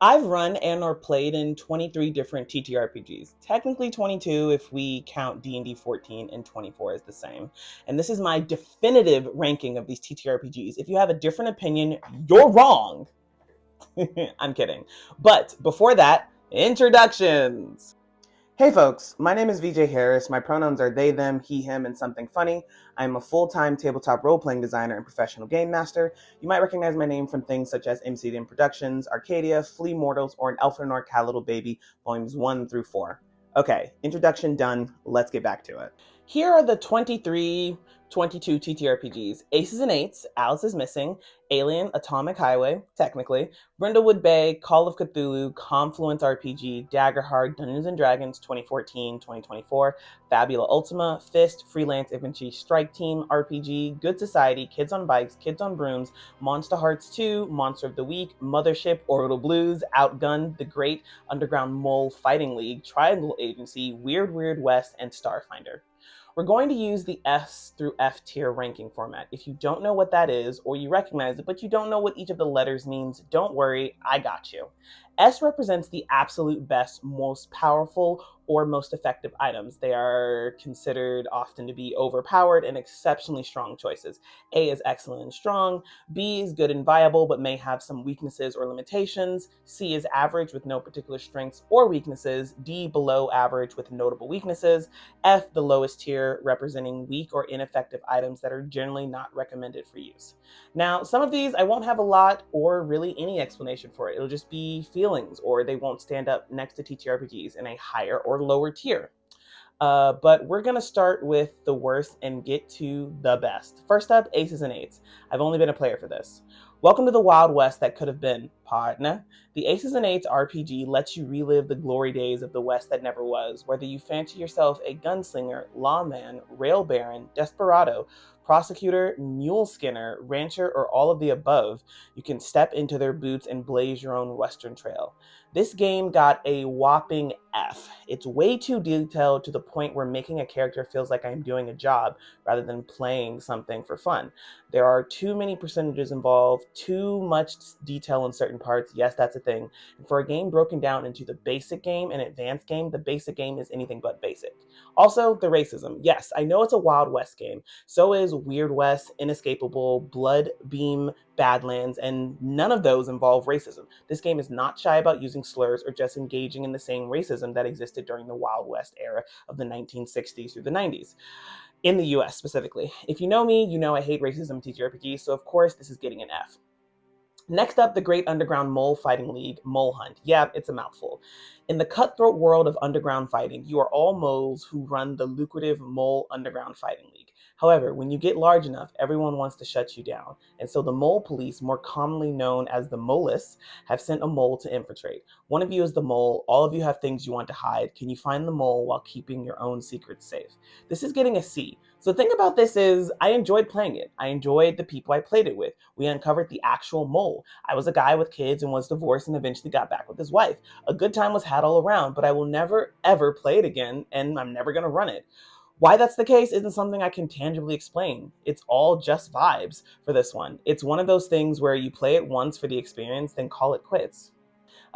I've run and or played in 23 different TTRPGs. Technically 22 if we count D&D 14 and 24 as the same. And this is my definitive ranking of these TTRPGs. If you have a different opinion, you're wrong. I'm kidding. But before that, introductions. Hey folks, my name is VJ Harris. My pronouns are they, them, he, him, and something funny. I'm a full-time tabletop role-playing designer and professional game master. You might recognize my name from things such as MCDM Productions, Arcadia, Flea Mortals, or An Elf and Orc Cat Little Baby, volumes 1 through 4. Okay, introduction done. Let's get back to it. Here are the 22 TTRPGs. Aces and Eights, Alice is Missing, Alien, Atomic Highway, technically, Brindlewood Bay, Call of Cthulhu, Confluence RPG, Daggerheart, Dungeons & Dragons 2014-2024, Fabula Ultima, Fist, Freelance Infantry, Strike Team, RPG, Good Society, Kids on Bikes, Kids on Brooms, Monster Hearts 2, Monster of the Week, Mothership, Orbital Blues, Outgunned, The Great Underground Mole Fighting League, Triangle Agency, Weird Weird West, and Starfinder. We're going to use the S through F tier ranking format. If you don't know what that is, or you recognize it, but you don't know what each of the letters means, don't worry, I got you. S represents the absolute best, most powerful, or most effective items. They are considered often to be overpowered and exceptionally strong choices. A is excellent and strong, B is good and viable but may have some weaknesses or limitations, C is average with no particular strengths or weaknesses, D below average with notable weaknesses, F the lowest tier representing weak or ineffective items that are generally not recommended for use. Now, some of these I won't have a lot or really any explanation for it. It'll just be feelings, or they won't stand up next to TTRPGs in a higher or lower tier. But we're going to start with the worst and get to the best. First up, Aces and Eights. I've only been a player for this. Welcome to the Wild West that could have been, partner. The Aces and Eights RPG lets you relive the glory days of the West that never was. Whether you fancy yourself a gunslinger, lawman, rail baron, desperado, prosecutor, mule skinner, rancher, or all of the above, you can step into their boots and blaze your own Western trail. This game got a whopping F. It's way too detailed to the point where making a character feels like I'm doing a job rather than playing something for fun. There are too many percentages involved, too much detail in certain parts. Yes, that's a thing. And for a game broken down into the basic game and advanced game, the basic game is anything but basic. Also, the racism. Yes, I know it's a Wild West game. So is Weird West, Inescapable, Blood Beam, Badlands, and none of those involve racism. This game is not shy about using slurs or just engaging in the same racism that existed during the Wild West era of the 1960s through the 90s. In the US specifically. If you know me, you know I hate racism in TTRPGs, so of course this is getting an F. Next up, the Great Underground Mole Fighting League, Mole Hunt. Yeah, it's a mouthful. In the cutthroat world of underground fighting, you are all moles who run the lucrative Mole Underground Fighting League. However, when you get large enough, everyone wants to shut you down. And so the Mole Police, more commonly known as the Molists, have sent a mole to infiltrate. One of you is the mole, all of you have things you want to hide. Can you find the mole while keeping your own secrets safe? This is getting a C. So the thing about this is, I enjoyed playing it. I enjoyed the people I played it with. We uncovered the actual mole. I was a guy with kids and was divorced and eventually got back with his wife. A good time was had all around, but I will never, ever play it again, and I'm never going to run it. Why that's the case isn't something I can tangibly explain. It's all just vibes for this one. It's one of those things where you play it once for the experience, then call it quits.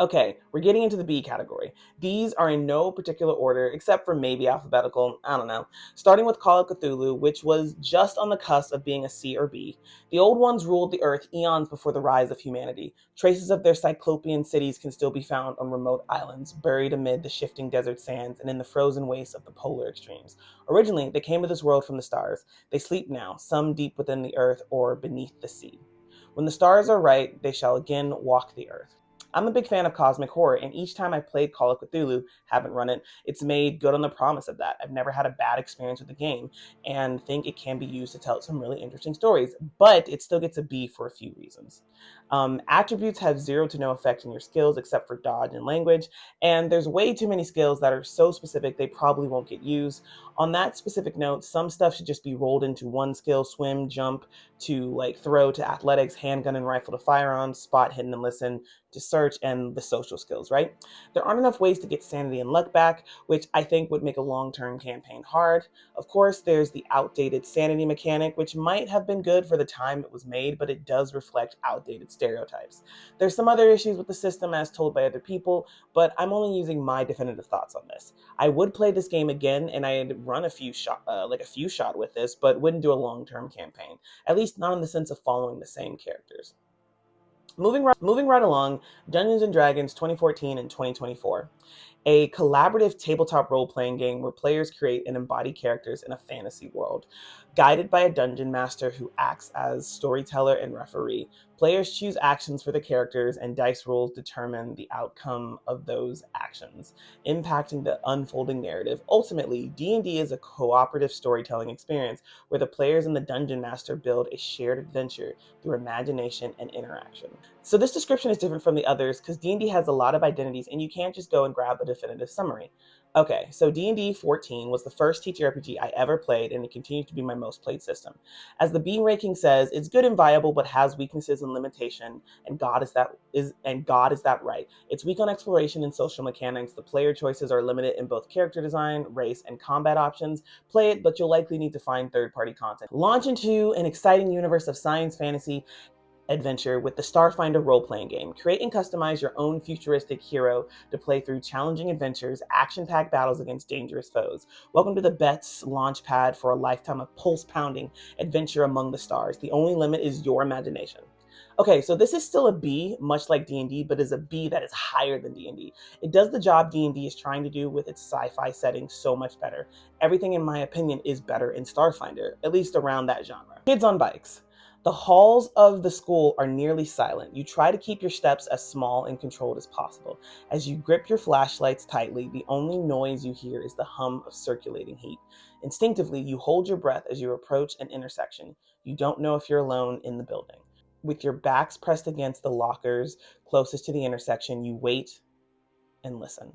Okay, we're getting into the B category. These are in no particular order, except for maybe alphabetical, I don't know. Starting with Call of Cthulhu, which was just on the cusp of being a C or B. The old ones ruled the earth eons before the rise of humanity. Traces of their cyclopean cities can still be found on remote islands, buried amid the shifting desert sands and in the frozen wastes of the polar extremes. Originally, they came to this world from the stars. They sleep now, some deep within the earth or beneath the sea. When the stars are right, they shall again walk the earth. I'm a big fan of cosmic horror, and each time I played Call of Cthulhu, haven't run it, it's made good on the promise of that. I've never had a bad experience with the game, and think it can be used to tell some really interesting stories, but it still gets a B for a few reasons. Attributes have 0 to no effect on your skills except for dodge and language, and there's way too many skills that are so specific they probably won't get used. On that specific note, some stuff should just be rolled into one skill: swim, jump to like throw to athletics, handgun and rifle to firearms, spot, hidden and listen to search, and the social skills, right? There aren't enough ways to get sanity and luck back, which I think would make a long-term campaign hard. Of course, there's the outdated sanity mechanic, which might have been good for the time it was made, but it does reflect outdated stereotypes. There's some other issues with the system as told by other people, but I'm only using my definitive thoughts on this. I would play this game again, and I'd run a few shot with this, but wouldn't do a long-term campaign. At least not in the sense of following the same characters. Moving right along, Dungeons & Dragons 2014 and 2024. A collaborative tabletop role-playing game where players create and embody characters in a fantasy world. Guided by a dungeon master who acts as storyteller and referee, players choose actions for the characters, and dice rolls determine the outcome of those actions, impacting the unfolding narrative. Ultimately, D&D is a cooperative storytelling experience where the players and the dungeon master build a shared adventure through imagination and interaction. So this description is different from the others because D&D has a lot of identities and you can't just go and grab a definitive summary. Okay, so D&D 14 was the first TTRPG I ever played, and it continues to be my most played system. As the B ranking says, it's good and viable but has weaknesses and limitation, and God is that right. It's weak on exploration and social mechanics. The player choices are limited in both character design, race, and combat options. Play it, but you'll likely need to find third-party content. Launch into an exciting universe of science fantasy adventure with the Starfinder role-playing game. Create and customize your own futuristic hero to play through challenging adventures, action-packed battles against dangerous foes. Welcome to the Bet's launchpad for a lifetime of pulse-pounding adventure among the stars. The only limit is your imagination. Okay, so this is still a B, much like D&D, but is a B that is higher than D&D. It does the job D&D is trying to do with its sci-fi setting so much better. Everything, in my opinion, is better in Starfinder, at least around that genre. Kids on bikes. The halls of the school are nearly silent. You try to keep your steps as small and controlled as possible. As you grip your flashlights tightly, the only noise you hear is the hum of circulating heat. Instinctively, you hold your breath as you approach an intersection. You don't know if you're alone in the building. With your backs pressed against the lockers closest to the intersection, you wait and listen.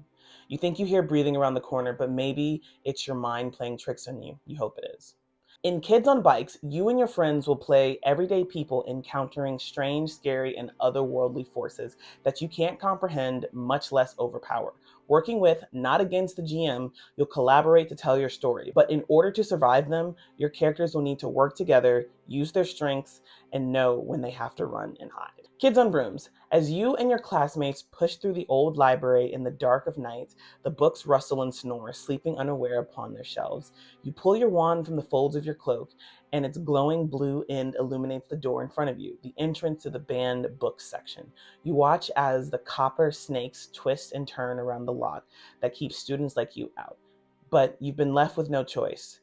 You think you hear breathing around the corner, but maybe it's your mind playing tricks on you. You hope it is. In Kids on Bikes, you and your friends will play everyday people encountering strange, scary, and otherworldly forces that you can't comprehend, much less overpower. Working with, not against the GM, you'll collaborate to tell your story. But in order to survive them, your characters will need to work together, use their strengths, and know when they have to run and hide. Kids on Brooms. As you and your classmates push through the old library in the dark of night, the books rustle and snore, sleeping unaware upon their shelves. You pull your wand from the folds of your cloak, and its glowing blue end illuminates the door in front of you, the entrance to the banned books section. You watch as the copper snakes twist and turn around the lock that keeps students like you out. But you've been left with no choice.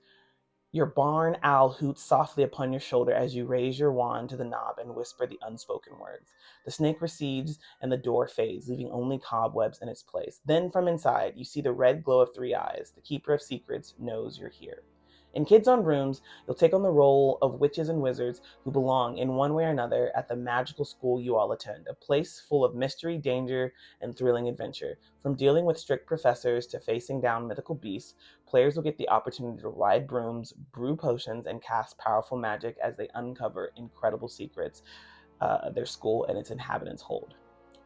Your barn owl hoots softly upon your shoulder as you raise your wand to the knob and whisper the unspoken words. The snake recedes and the door fades, leaving only cobwebs in its place. Then from inside, you see the red glow of three eyes. The keeper of secrets knows you're here. In Kids on Brooms, you'll take on the role of witches and wizards who belong in one way or another at the magical school you all attend, a place full of mystery, danger, and thrilling adventure. From dealing with strict professors to facing down mythical beasts, players will get the opportunity to ride brooms, brew potions, and cast powerful magic as they uncover incredible secrets their school and its inhabitants hold.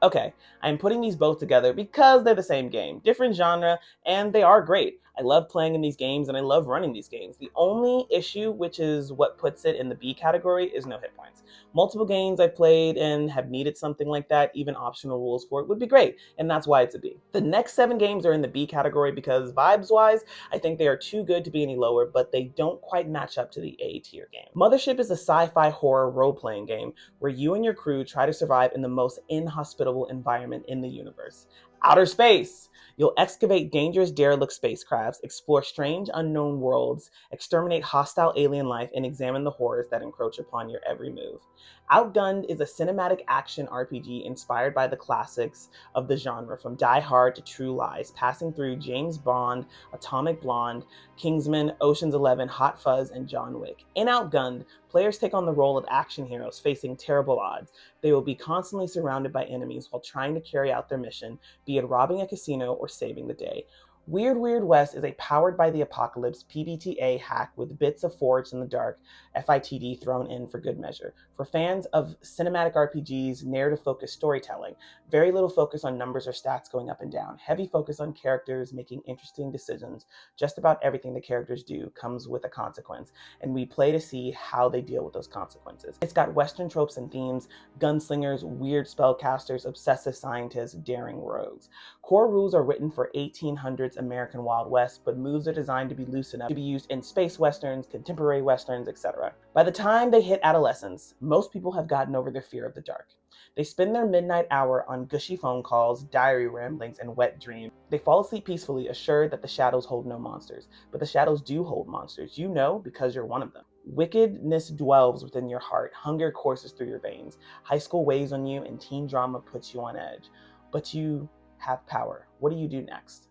Okay, I'm putting these both together because they're the same game, different genre, and they are great. I love playing in these games and I love running these games. The only issue, which is what puts it in the B category, is no hit points. Multiple games I've played and have needed something like that, even optional rules for it, would be great, and that's why it's a B. The next 7 games are in the B category because vibes-wise, I think they are too good to be any lower, but they don't quite match up to the A tier game. Mothership is a sci-fi horror role-playing game where you and your crew try to survive in the most inhospitable environment in the universe. Outer space! You'll excavate dangerous derelict spacecrafts, explore strange unknown worlds, exterminate hostile alien life, and examine the horrors that encroach upon your every move. Outgunned is a cinematic action RPG inspired by the classics of the genre, from Die Hard to True Lies, passing through James Bond, Atomic Blonde, Kingsman, Ocean's 11, Hot Fuzz, and John Wick. In Outgunned, players take on the role of action heroes facing terrible odds. They will be constantly surrounded by enemies while trying to carry out their mission, be it robbing a casino or saving the day. Weird Weird West is a powered by the apocalypse PBTA hack with bits of Forged in the Dark FITD thrown in for good measure. For fans of cinematic RPGs, narrative-focused storytelling, very little focus on numbers or stats going up and down, heavy focus on characters making interesting decisions. Just about everything the characters do comes with a consequence, and we play to see how they deal with those consequences. It's got Western tropes and themes, gunslingers, weird spellcasters, obsessive scientists, daring rogues. Core rules are written for 1800s American Wild West, but moves are designed to be loose enough to be used in space westerns, contemporary westerns, etc. By the time they hit adolescence, most people have gotten over their fear of the dark. They spend their midnight hour on gushy phone calls, diary ramblings, and wet dreams. They fall asleep peacefully, assured that the shadows hold no monsters. But the shadows do hold monsters. You know because you're one of them. Wickedness dwells within your heart. Hunger courses through your veins. High school weighs on you, and teen drama puts you on edge. But you have power. What do you do next?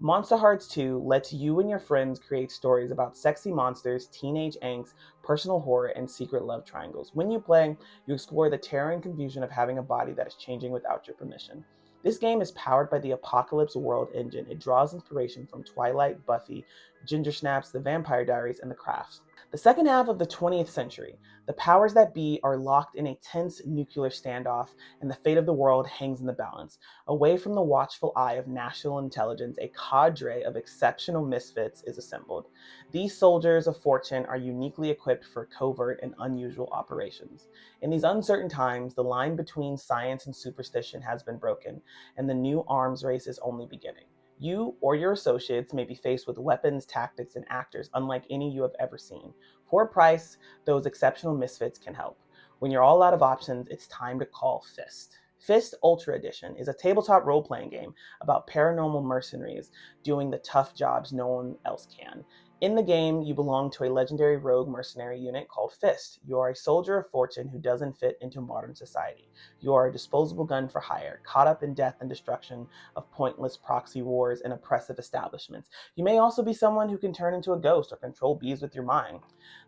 Monster Hearts 2 lets you and your friends create stories about sexy monsters, teenage angst, personal horror, and secret love triangles. When you play, you explore the terror and confusion of having a body that is changing without your permission. This game is powered by the Apocalypse World engine. It draws inspiration from Twilight, Buffy, Ginger Snaps, The Vampire Diaries, and The Crafts. The second half of the 20th century, the powers that be are locked in a tense nuclear standoff, and the fate of the world hangs in the balance. Away from the watchful eye of national intelligence, a cadre of exceptional misfits is assembled. These soldiers of fortune are uniquely equipped for covert and unusual operations. In these uncertain times, the line between science and superstition has been broken, and the new arms race is only beginning. You or your associates may be faced with weapons, tactics, and actors unlike any you have ever seen. For a price, those exceptional misfits can help. When you're all out of options, it's time to call Fist. Fist Ultra Edition is a tabletop role-playing game about paranormal mercenaries doing the tough jobs no one else can. In the game, you belong to a legendary rogue mercenary unit called Fist. You are a soldier of fortune who doesn't fit into modern society. You are a disposable gun for hire, caught up in death and destruction of pointless proxy wars and oppressive establishments. You may also be someone who can turn into a ghost or control bees with your mind.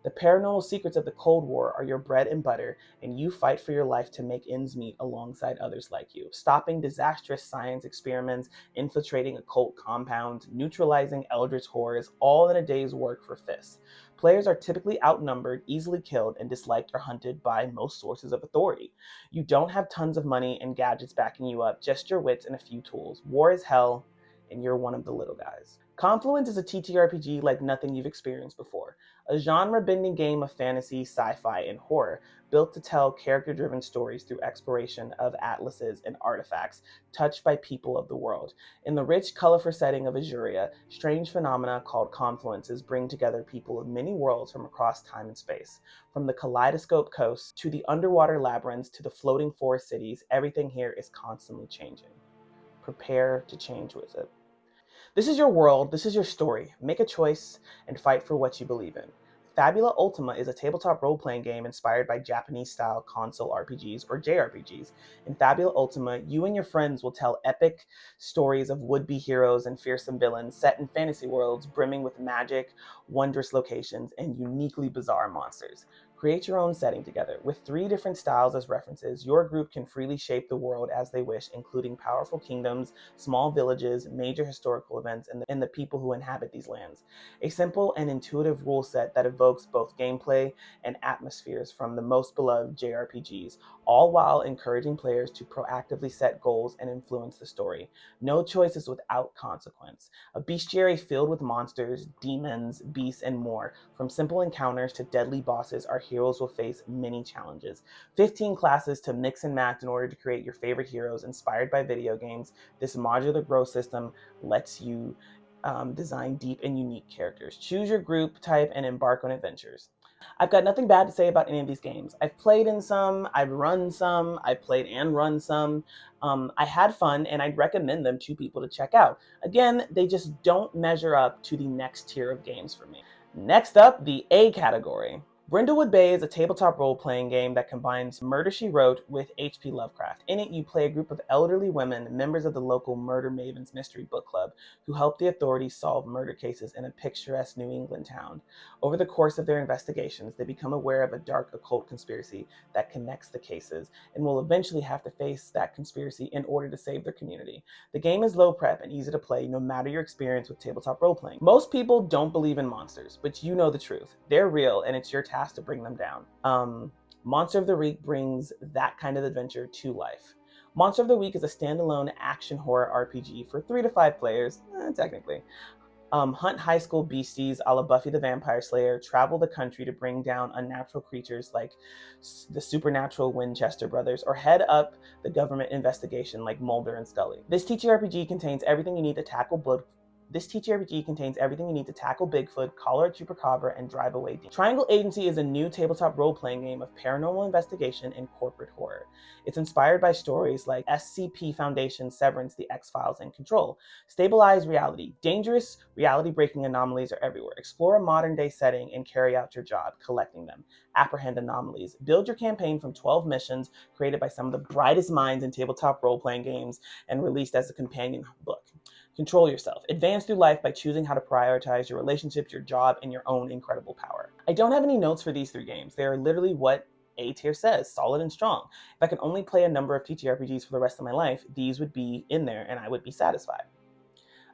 The paranormal secrets of the Cold War are your bread and butter, and you fight for your life to make ends meet alongside others like you, stopping disastrous science experiments, infiltrating occult compounds, neutralizing eldritch horrors, all in a day's work for Fist. Players are typically outnumbered, easily killed, and disliked or hunted by most sources of authority. You don't have tons of money and gadgets backing you up, just your wits and a few tools. War is hell, and you're one of the little guys. Confluence is a TTRPG like nothing you've experienced before. A genre-bending game of fantasy, sci-fi, and horror, built to tell character-driven stories through exploration of atlases and artifacts touched by people of the world. In the rich, colorful setting of Azuria, strange phenomena called confluences bring together people of many worlds from across time and space. From the kaleidoscope coast to the underwater labyrinths to the floating forest cities, everything here is constantly changing. Prepare to change with it. This is your world, this is your story. Make a choice and fight for what you believe in. Fabula Ultima is a tabletop role-playing game inspired by Japanese-style console RPGs or JRPGs. In Fabula Ultima, you and your friends will tell epic stories of would-be heroes and fearsome villains set in fantasy worlds brimming with magic, wondrous locations, and uniquely bizarre monsters. Create your own setting together. With 3 different styles as references, your group can freely shape the world as they wish, including powerful kingdoms, small villages, major historical events, and the people who inhabit these lands. A simple and intuitive rule set that evokes both gameplay and atmospheres from the most beloved JRPGs, all while encouraging players to proactively set goals and influence the story. No choice is without consequence. A bestiary filled with monsters, demons, beasts, and more. From simple encounters to deadly bosses, our heroes will face many challenges. 15 classes to mix and match in order to create your favorite heroes inspired by video games. This modular growth system lets you design deep and unique characters. Choose your group type and embark on adventures. I've got nothing bad to say about any of these games. I've played in some, I've run some, I've played and run some. I had fun and I'd recommend them to people to check out. Again, they just don't measure up to the next tier of games for me. Next up, the A category. Brindlewood Bay is a tabletop role-playing game that combines Murder, She Wrote with H.P. Lovecraft. In it, you play a group of elderly women, members of the local Murder Mavens Mystery Book Club, who help the authorities solve murder cases in a picturesque New England town. Over the course of their investigations, they become aware of a dark occult conspiracy that connects the cases, and will eventually have to face that conspiracy in order to save their community. The game is low prep and easy to play no matter your experience with tabletop role-playing. Most people don't believe in monsters, but you know the truth. They're real, and it's your task to bring them down. Monster of the Week brings that kind of adventure to life. Monster of the Week is a standalone action horror RPG for 3 to 5 players, technically. Hunt high school beasties a la Buffy the Vampire Slayer, travel the country to bring down unnatural creatures like the supernatural Winchester brothers, or head up the government investigation like Mulder and Scully. This TTRPG contains everything you need to tackle Bigfoot, collar a chupacabra, and drive away demons. Triangle Agency is a new tabletop role-playing game of paranormal investigation and corporate horror. It's inspired by stories like SCP Foundation, Severance, The X-Files, and Control. Stabilize reality. Dangerous, reality-breaking anomalies are everywhere. Explore a modern-day setting and carry out your job, collecting them. Apprehend anomalies. Build your campaign from 12 missions created by some of the brightest minds in tabletop role-playing games and released as a companion book. Control yourself. Advance through life by choosing how to prioritize your relationships, your job, and your own incredible power. I don't have any notes for these 3 games. They are literally what A tier says, solid and strong. If I could only play a number of TTRPGs for the rest of my life, these would be in there and I would be satisfied.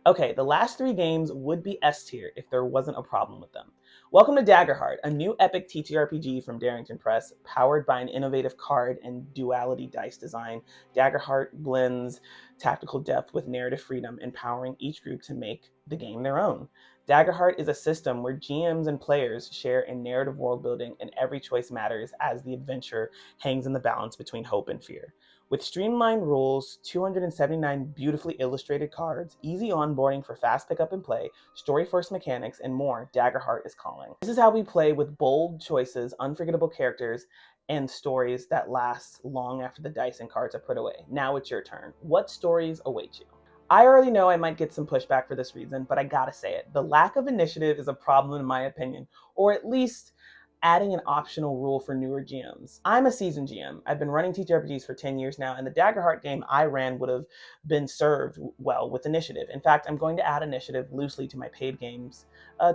Okay, the last 3 games would be S tier if there wasn't a problem with them. Welcome to Daggerheart, a new epic TTRPG from Darrington Press, powered by an innovative card and duality dice design. Daggerheart blends tactical depth with narrative freedom, empowering each group to make the game their own. Daggerheart is a system where GMs and players share in narrative world building, and every choice matters as the adventure hangs in the balance between hope and fear. With streamlined rules, 279 beautifully illustrated cards, easy onboarding for fast pickup and play, story-first mechanics, and more, Daggerheart is calling. This is how we play, with bold choices, unforgettable characters, and stories that last long after the dice and cards are put away. Now it's your turn. What stories await you? I already know I might get some pushback for this reason, but I gotta say it. The lack of initiative is a problem in my opinion, or at least adding an optional rule for newer GMs. I'm a seasoned GM. I've been running TTRPGs for 10 years now, and the Daggerheart game I ran would have been served well with initiative. In fact, I'm going to add initiative loosely to my paid games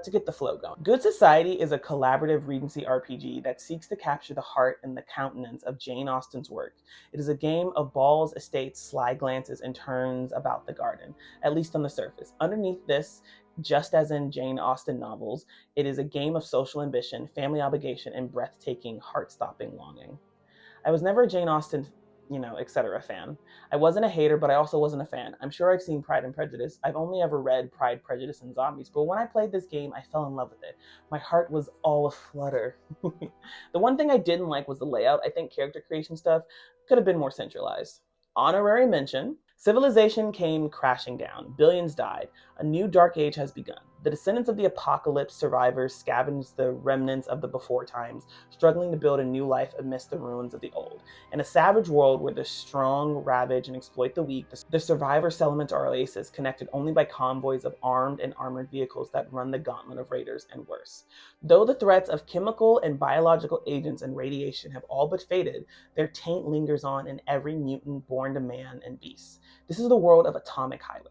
to get the flow going. Good Society is a collaborative Regency RPG that seeks to capture the heart and the countenance of Jane Austen's work. It is a game of balls, estates, sly glances, and turns about the garden, at least on the surface. Underneath this, just as in Jane Austen novels, it is a game of social ambition, family obligation, and breathtaking, heart-stopping longing. I was never a Jane Austen, etc. fan. I wasn't a hater, but I also wasn't a fan. I'm sure I've seen Pride and Prejudice. I've only ever read Pride, Prejudice, and Zombies, but when I played this game, I fell in love with it. My heart was all aflutter. The one thing I didn't like was the layout. I think character creation stuff could have been more centralized. Honorary mention: civilization came crashing down. Billions died. A new dark age has begun. The descendants of the apocalypse survivors scavenge the remnants of the before times, struggling to build a new life amidst the ruins of the old. In a savage world where the strong ravage and exploit the weak, the survivor settlements are oases, connected only by convoys of armed and armored vehicles that run the gauntlet of raiders and worse. Though the threats of chemical and biological agents and radiation have all but faded, their taint lingers on in every mutant born to man and beast. This is the world of Atomic Highway.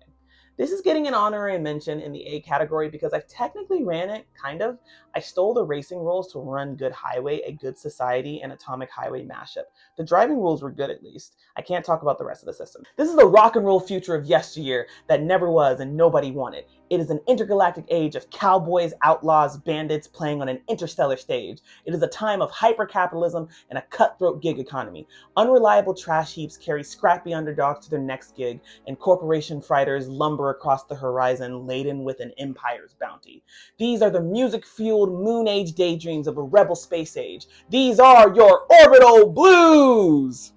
This is getting an honorary mention in the A category because I've technically ran it, kind of. I stole the racing rules to run Good Highway, a Good Society, and Atomic Highway mashup. The driving rules were good, at least. I can't talk about the rest of the system. This is the rock and roll future of yesteryear that never was and nobody wanted. It is an intergalactic age of cowboys, outlaws, bandits playing on an interstellar stage. It is a time of hyper-capitalism and a cutthroat gig economy. Unreliable trash heaps carry scrappy underdogs to their next gig, and corporation freighters lumber across the horizon laden with an empire's bounty. These are the music-fueled moon age daydreams of a rebel space age. These are your Orbital Blues!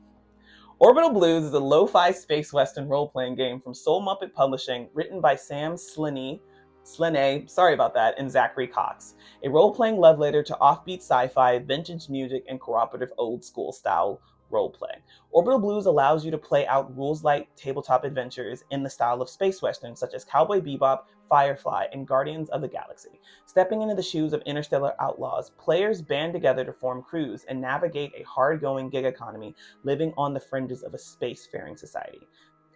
Orbital Blues is a lo-fi space western role-playing game from Soul Muppet Publishing, written by Sam Sliney, sorry about that, and Zachary Cox. A role-playing love letter to offbeat sci-fi, vintage music, and cooperative old-school style roleplay. Orbital Blues allows you to play out rules-light tabletop adventures in the style of space westerns such as Cowboy Bebop, Firefly, and Guardians of the Galaxy. Stepping into the shoes of interstellar outlaws, players band together to form crews and navigate a hard-going gig economy living on the fringes of a spacefaring society.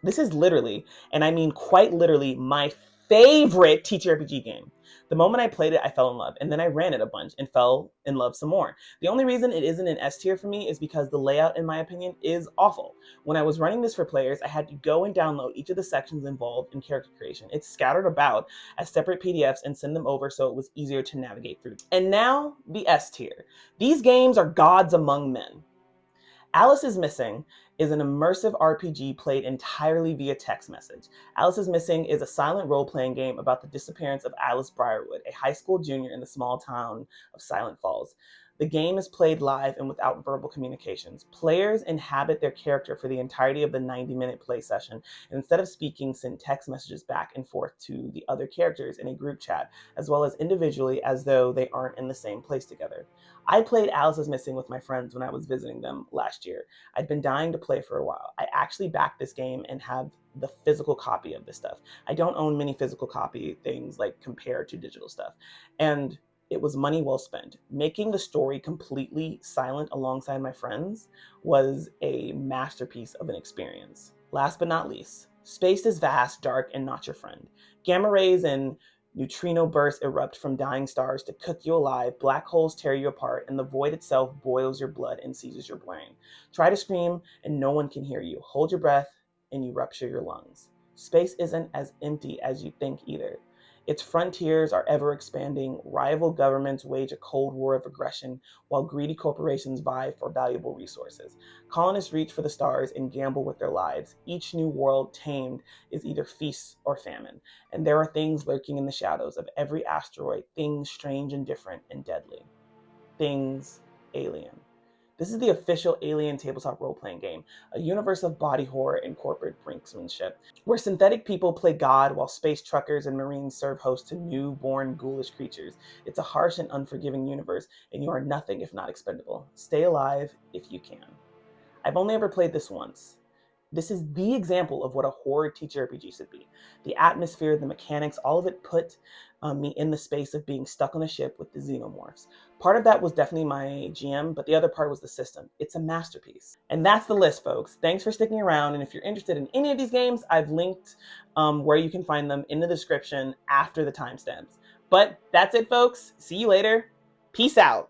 This is literally, and I mean quite literally, my favorite TTRPG game. The moment I played it, I fell in love, and then I ran it a bunch and fell in love some more. The only reason it isn't an S tier for me is because the layout, in my opinion, is awful. When I was running this for players, I had to go and download each of the sections involved in character creation. It's scattered about as separate PDFs and send them over so it was easier to navigate through. And now, the S tier. These games are gods among men. Alice is Missing is an immersive RPG played entirely via text message. Alice is Missing is a silent role-playing game about the disappearance of Alice Briarwood, a high school junior in the small town of Silent Falls. The game is played live and without verbal communications. Players inhabit their character for the entirety of the 90-minute play session, and instead of speaking, send text messages back and forth to the other characters in a group chat, as well as individually as though they aren't in the same place together. I played Alice is Missing with my friends when I was visiting them last year. I'd been dying to play for a while. I actually backed this game and have the physical copy of this stuff. I don't own many physical copy things like compared to digital stuff. And it was money well spent. Making the story completely silent alongside my friends was a masterpiece of an experience. Last but not least, space is vast, dark, and not your friend. Gamma rays and neutrino bursts erupt from dying stars to cook you alive, black holes tear you apart, and the void itself boils your blood and seizes your brain. Try to scream and no one can hear you. Hold your breath and you rupture your lungs. Space isn't as empty as you think either. Its frontiers are ever expanding, rival governments wage a cold war of aggression, while greedy corporations vie for valuable resources. Colonists reach for the stars and gamble with their lives. Each new world tamed is either feast or famine, and there are things lurking in the shadows of every asteroid, things strange and different and deadly. Things alien. This is the official Alien tabletop role-playing game, a universe of body horror and corporate brinksmanship, where synthetic people play God while space truckers and marines serve host to newborn ghoulish creatures. It's a harsh and unforgiving universe, and you are nothing if not expendable. Stay alive if you can. I've only ever played this once. This is the example of what a horror TTRPG should be. The atmosphere, the mechanics, all of it put me in the space of being stuck on a ship with the xenomorphs. Part of that was definitely my GM, but the other part was the system. It's a masterpiece. And that's the list, folks. Thanks for sticking around. And if you're interested in any of these games, I've linked where you can find them in the description after the timestamps. But that's it, folks. See you later. Peace out.